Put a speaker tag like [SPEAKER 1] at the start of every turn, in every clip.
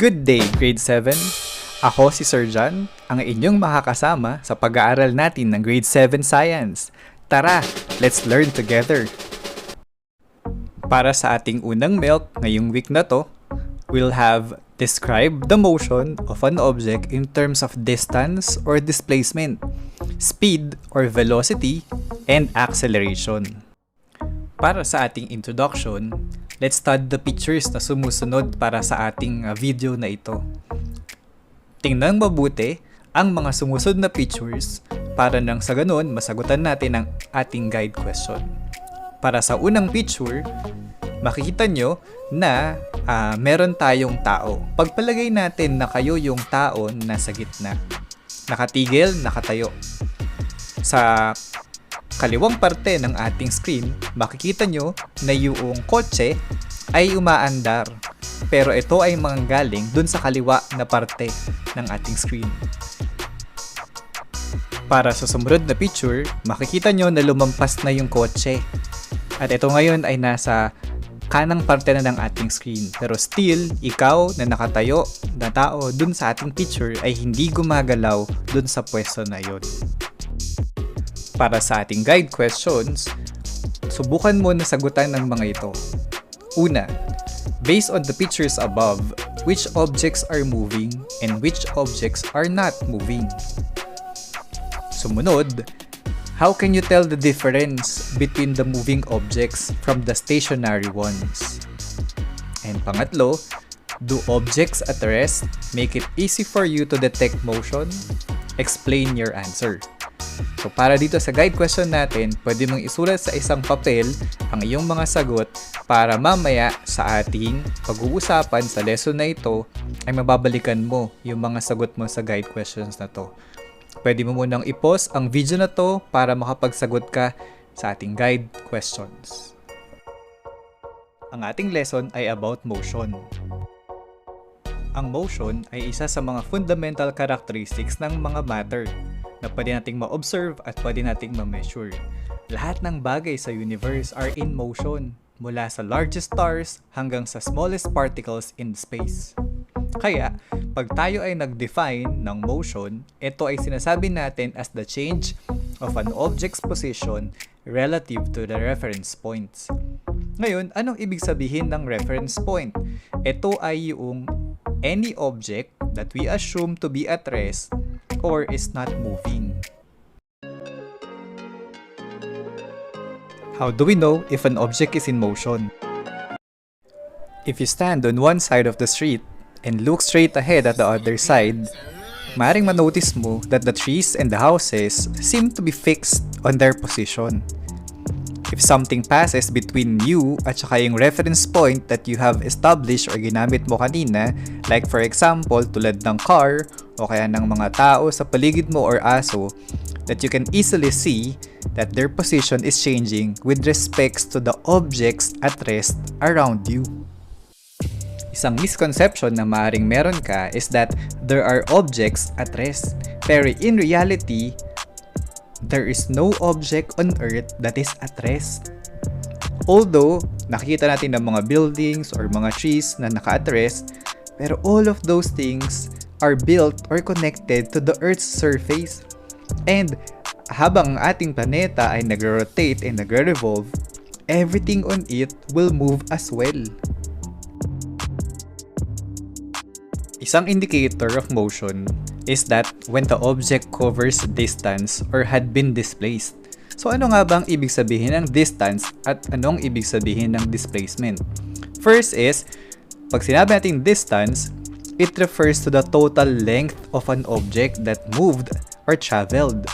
[SPEAKER 1] Good day, Grade 7! Ako si Sir John, ang inyong makakasama sa pag-aaral natin ng Grade 7 Science. Tara, let's learn together! Para sa ating unang MELC ngayong week na to, we'll have describe the motion of an object in terms of distance or displacement, speed or velocity, and acceleration. Para sa ating introduction, let's study the pictures na sumusunod para sa ating video na ito. Tingnan mabuti ang mga sumusunod na pictures para nang sa ganun masagutan natin ang ating guide question. Para sa unang picture, makikita nyo na meron tayong tao. Pagpalagay natin na kayo yung tao na nasa gitna. Nakatigil, nakatayo. Sa kaliwang parte ng ating screen, makikita nyo na yung kotse ay umaandar. Pero ito ay manggaling dun sa kaliwa na parte ng ating screen. Para sa sumunod na picture, makikita nyo na lumampas na yung kotse. At ito ngayon ay nasa kanang parte na ng ating screen. Pero still, ikaw na nakatayo na tao dun sa ating picture ay hindi gumagalaw dun sa pwesto na yun. Para sa ating guide questions, subukan mo na sagutan ng mga ito. Una, based on the pictures above, which objects are moving and which objects are not moving? Sumunod, how can you tell the difference between the moving objects from the stationary ones? And pangatlo, do objects at rest make it easy for you to detect motion? Explain your answer. So para dito sa guide question natin, pwede mong isulat sa isang papel ang iyong mga sagot para mamaya sa ating pag-uusapan sa lesson na ito ay mababalikan mo yung mga sagot mo sa guide questions na to. Pwede mo munang i-pause ang video na to para makapagsagot ka sa ating guide questions. Ang ating lesson ay about motion. Ang motion ay isa sa mga fundamental characteristics ng mga matter na pwede nating ma-observe at pwede nating ma-measure. Lahat ng bagay sa universe are in motion, mula sa largest stars hanggang sa smallest particles in space. Kaya, pag tayo ay nag-define ng motion, ito ay sinasabi natin as the change of an object's position relative to the reference points. Ngayon, anong ibig sabihin ng reference point? Ito ay yung any object that we assume to be at rest or is not moving. How do we know if an object is in motion? If you stand on one side of the street and look straight ahead at the other side, maaaring manotice mo that the trees and the houses seem to be fixed on their position. If something passes between you at saka yung reference point that you have established or ginamit mo kanina, like for example, tulad ng car o kaya ng mga tao sa paligid mo or aso, that you can easily see that their position is changing with respects to the objects at rest around you. Isang misconception na maaaring meron ka is that there are objects at rest, pero in reality, there is no object on Earth that is at rest. Although, nakikita natin ng mga buildings or mga trees na naka-at rest, pero all of those things are built or connected to the Earth's surface. And habang ang ating planeta ay nagro-rotate and nagre-revolve, everything on it will move as well. Isang indicator of motion is that when the object covers distance or had been displaced. So ano nga ba ang ibig sabihin ng distance at anong ibig sabihin ng displacement? First is, pag sinabi natin distance, it refers to the total length of an object that moved or traveled.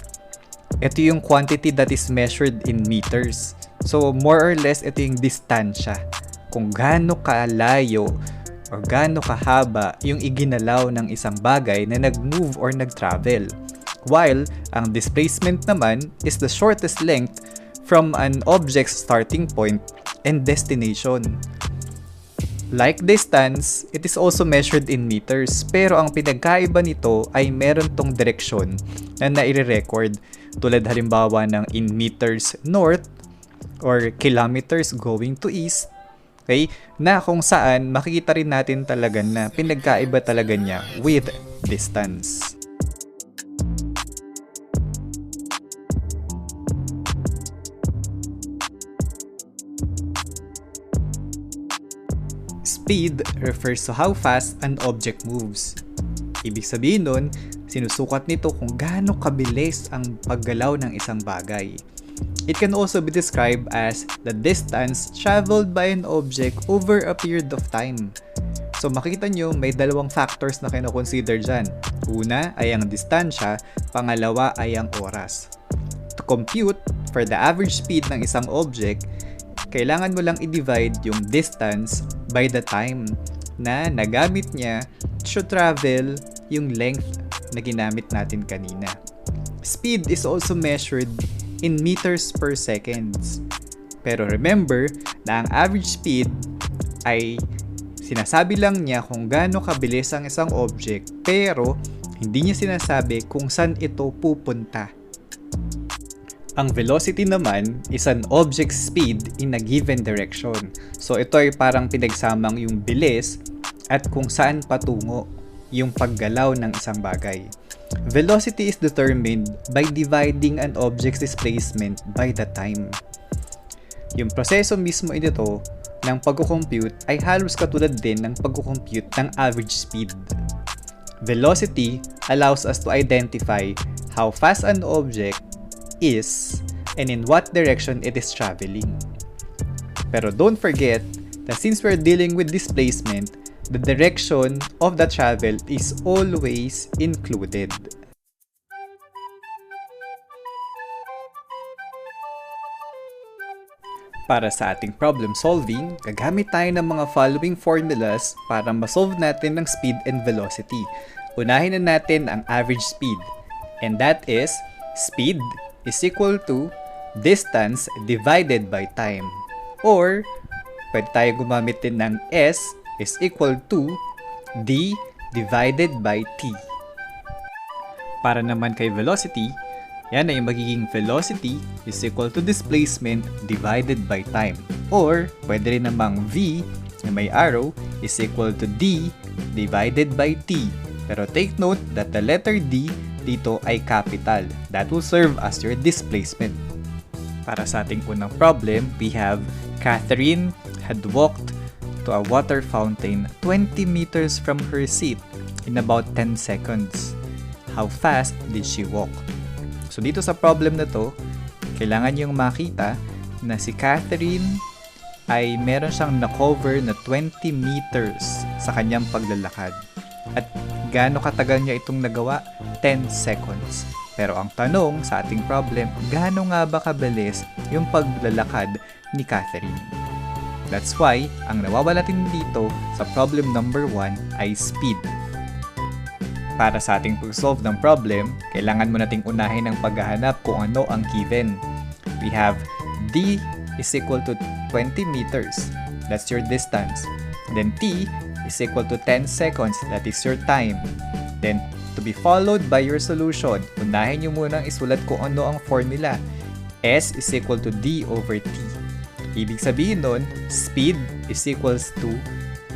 [SPEAKER 1] Ito yung quantity that is measured in meters. So more or less ito yung distansya. Kung gaano kalayo o gaano kahaba yung iginalaw ng isang bagay na nag-move or nag-travel. While, ang displacement naman is the shortest length from an object's starting point and destination. Like distance, it is also measured in meters, pero ang pinagkaiba nito ay meron tong direksyon na naire-record, tulad halimbawa ng in meters north or kilometers going to east, Okay? Na kung saan makikita rin natin talaga na pinagkaiba talaga niya with distance. Speed refers to how fast an object moves. Ibig sabihin nun, sinusukat nito kung gaano kabilis ang paggalaw ng isang bagay. It can also be described as the distance traveled by an object over a period of time. So makikita nyo, may dalawang factors na kino-consider dyan. Una ay ang distansya, pangalawa ay ang oras. To compute for the average speed ng isang object, kailangan mo lang i-divide yung distance by the time na nagamit niya to travel yung length na ginamit natin kanina. Speed is also measured in meters per seconds. Pero remember na ang average speed ay sinasabi lang niya kung gaano kabilis ang isang object, pero hindi niya sinasabi kung saan ito pupunta. Ang velocity naman is an object's speed in a given direction. So ito ay parang pinagsamang yung bilis at kung saan patungo yung paggalaw ng isang bagay. Velocity is determined by dividing an object's displacement by the time. Yung proseso mismo ito ng pagko-compute ay halos katulad din ng pagko-compute ng average speed. Velocity allows us to identify how fast an object is and in what direction it is traveling. Pero don't forget that since we're dealing with displacement, the direction of the travel is always included. Para sa ating problem solving, gagamit tayo ng mga following formulas para ma-solve natin ng speed and velocity. Unahin na natin ang average speed, and that is speed is equal to distance divided by time. Or, pwede tayo gumamit din ng S is equal to D divided by T. Para naman kay velocity, yan ay magiging velocity is equal to displacement divided by time. Or, pwede rin namang V na may arrow is equal to D divided by T. Pero take note that the letter D dito ay capital. That will serve as your displacement. Para sa ating unang problem, we have Catherine had walked to a water fountain 20 meters from her seat in about 10 seconds. How fast did she walk? So dito sa problem na to, kailangan yung makita na si Catherine ay meron siyang na-cover na 20 meters sa kanyang paglalakad. At gaano katagal niya itong nagawa? 10 seconds. Pero ang tanong sa ating problem, gaano nga ba kabilis yung paglalakad ni Catherine? That's why, ang nawawala natin dito sa problem number 1 ay speed. Para sa ating pag-solve ng problem, kailangan mo nating unahin ang paghahanap kung ano ang given. We have D is equal to 20 meters. That's your distance. Then T is equal to 10 seconds. That is your time. Then, to be followed by your solution, unahin nyo munang isulat kung ano ang formula. S is equal to D over T. Ibig sabihin nun, speed is equals to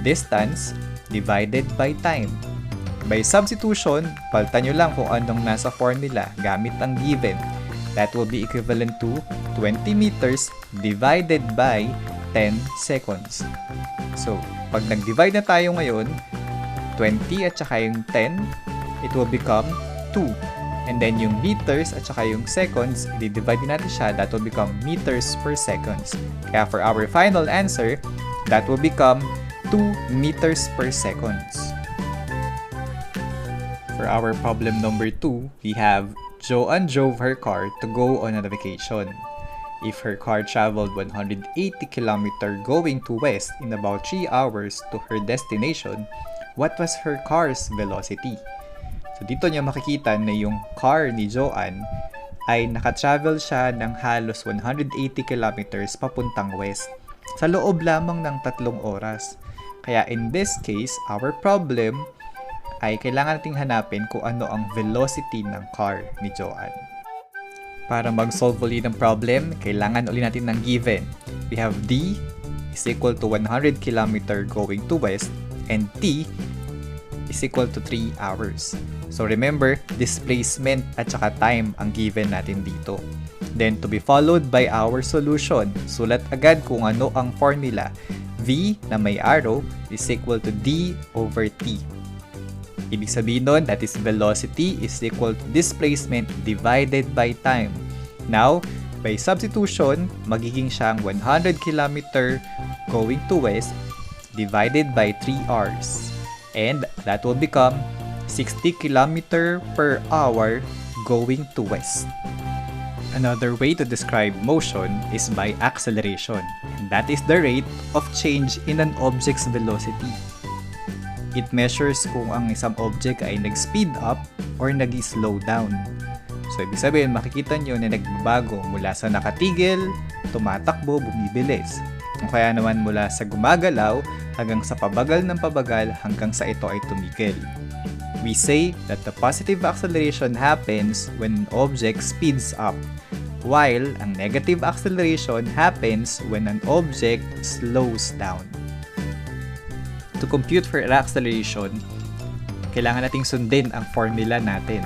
[SPEAKER 1] distance divided by time. By substitution, palitan nyo lang kung anong nasa formula gamit ang given. That will be equivalent to 20 meters divided by 10 seconds. So, pag nag-divide na tayo ngayon, 20 at saka yung 10, it will become 2. And then yung meters at saka yung seconds, i-divide natin siya, that will become meters per seconds. Kaya for our final answer, that will become 2 meters per seconds. For our problem number 2, we have Joanne drove her car to go on a vacation. If her car traveled 180 km going to west in about 3 hours to her destination, what was her car's velocity? So dito niya makikita na yung car ni Joanne ay nakatravel siya ng halos 180 kilometers papuntang west sa loob lamang ng 3 oras. Kaya in this case, our problem ay kailangan nating hanapin kung ano ang velocity ng car ni Joanne. Para mag-solve ulit ng problem, kailangan ulit natin ng given. We have D is equal to 100 km going to west, and t is equal to 3 hours. So remember, displacement at saka time ang given natin dito. Then to be followed by our solution. Sulat agad kung ano ang formula. V na may arrow is equal to d over t. Ibig sabihin nun, that is velocity is equal to displacement divided by time. Now, by substitution, magiging siyang 100 km going to west divided by 3 hours. And that will become 60 km per hour going to west. Another way to describe motion is by acceleration, and that is the rate of change in an object's velocity. It measures kung ang isang object ay nag-speed up or nag-slow down. So, ibig sabihin, makikita nyo na nagbabago mula sa nakatigil, tumatakbo, bumibilis. Kung kaya naman mula sa gumagalaw hanggang sa pabagal ng pabagal hanggang sa ito ay tumigil. We say that the positive acceleration happens when an object speeds up, while ang negative acceleration happens when an object slows down. To compute for acceleration, kailangan nating sundin ang formula natin.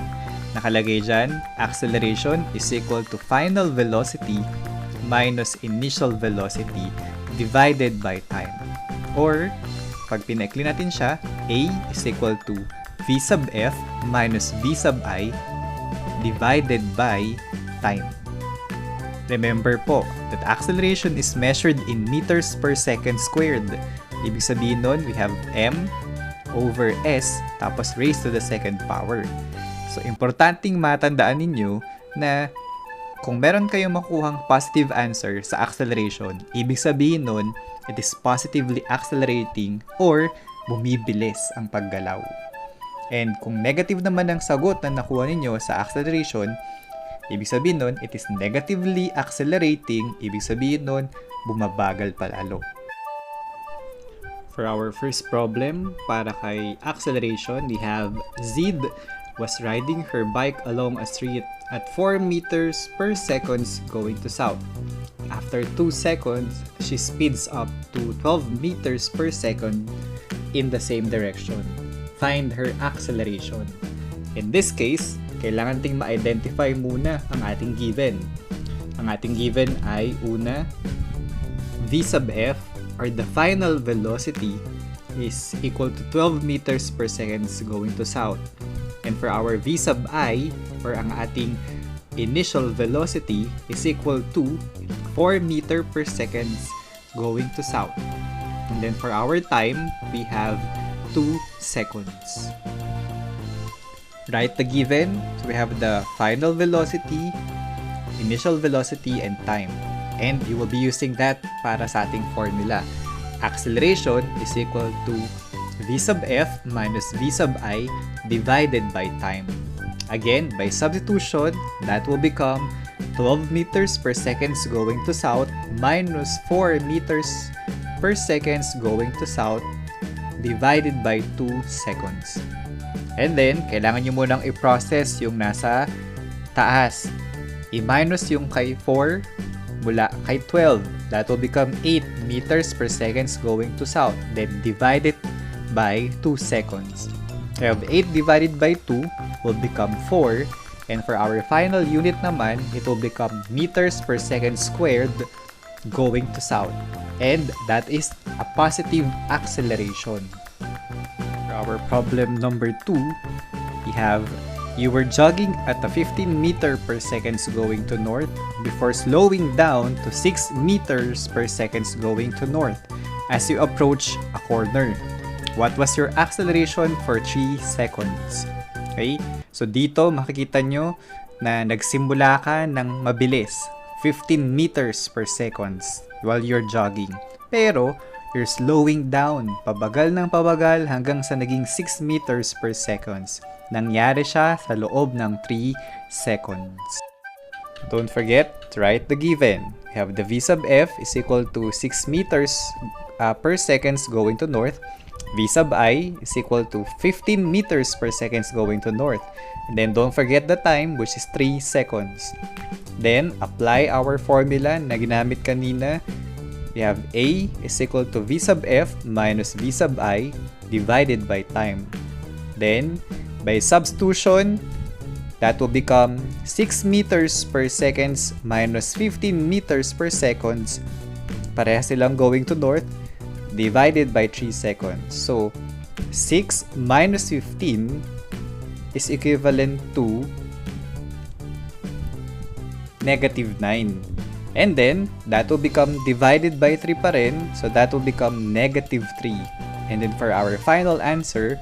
[SPEAKER 1] Nakalagay dyan, acceleration is equal to final velocity minus initial velocity divided by time. Or, pag pinaikli natin siya, A is equal to V sub F minus V sub I divided by time. Remember po that acceleration is measured in meters per second squared. Ibig sabihin nun, we have m over s tapos raised to the second power. So, importanteng matandaan ninyo na kung meron kayong makuhang positive answer sa acceleration, ibig sabihin nun, it is positively accelerating or bumibilis ang paggalaw. And kung negative naman ang sagot na nakuha ninyo sa acceleration, ibig sabihin nun, it is negatively accelerating, ibig sabihin nun, bumabagal palalo. For our first problem, para kay acceleration, we have Z was riding her bike along a street at 4 meters per second going to south. After 2 seconds, she speeds up to 12 meters per second in the same direction. Find her acceleration. In this case, kailangan ting ma-identify muna ang ating given. Ang ating given ay una, V sub F or the final velocity is equal to 12 meters per second going to south. And for our V sub I or ang ating initial velocity is equal to 4 meter per second going to south. And then for our time, we have 2 seconds. Write the given. So we have the final velocity, initial velocity, and time. And you will be using that para sa ating formula. Acceleration is equal to V sub F minus V sub I divided by time. Again, by substitution, that will become 12 meters per second going to south minus 4 meters per second going to south divided by 2 seconds. And then, kailangan nyo munang i-process yung nasa taas. I-minus yung kay 4 mula kay 12. That will become 8 meters per second going to south. Then, divide it by 2 seconds. We have 8 divided by 2 will become 4. And for our final unit naman, it will become meters per second squared going to south. And that is a positive acceleration. For our problem number 2, we have you were jogging at a 15 meter per second going to north before slowing down to 6 meters per second going to north as you approach a corner. What was your acceleration for 3 seconds? Okay? So dito makikita nyo na nagsimula ka ng mabilis, 15 meters per seconds while you're jogging. Pero you're slowing down, pabagal ng pabagal hanggang sa naging 6 meters per seconds. Nangyari siya sa loob ng 3 seconds. Don't forget to write the given. We have the V sub F is equal to 6 meters per seconds going to north. V sub I is equal to 15 meters per seconds going to north. And then don't forget the time, which is 3 seconds. Then apply our formula na ginamit kanina. we have A is equal to V sub F minus V sub I divided by time. Then, by substitution, that will become 6 meters per seconds minus 15 meters per seconds. Parehas silang going to north, divided by 3 seconds. So, 6 minus 15 is equivalent to negative 9. And then, that will become divided by 3 pa rin. So, that will become negative 3. And then, for our final answer,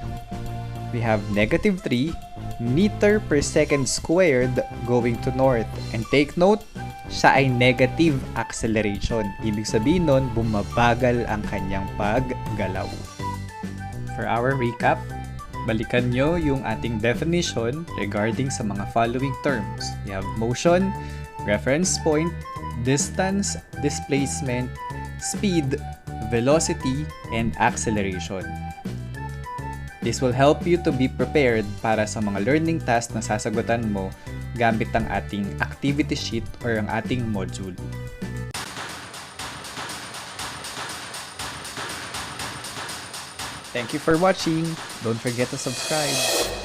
[SPEAKER 1] we have negative 3 meter per second squared going to north. And take note, siya ay negative acceleration. Ibig sabihin nun, bumabagal ang kanyang paggalaw. For our recap, balikan nyo yung ating definition regarding sa mga following terms. We have motion, reference point, distance, displacement, speed, velocity, and acceleration. This will help you to be prepared para sa mga learning tasks na sasagutan mo gamit ang ating activity sheet or ang ating module. Thank you for watching. Don't forget to subscribe.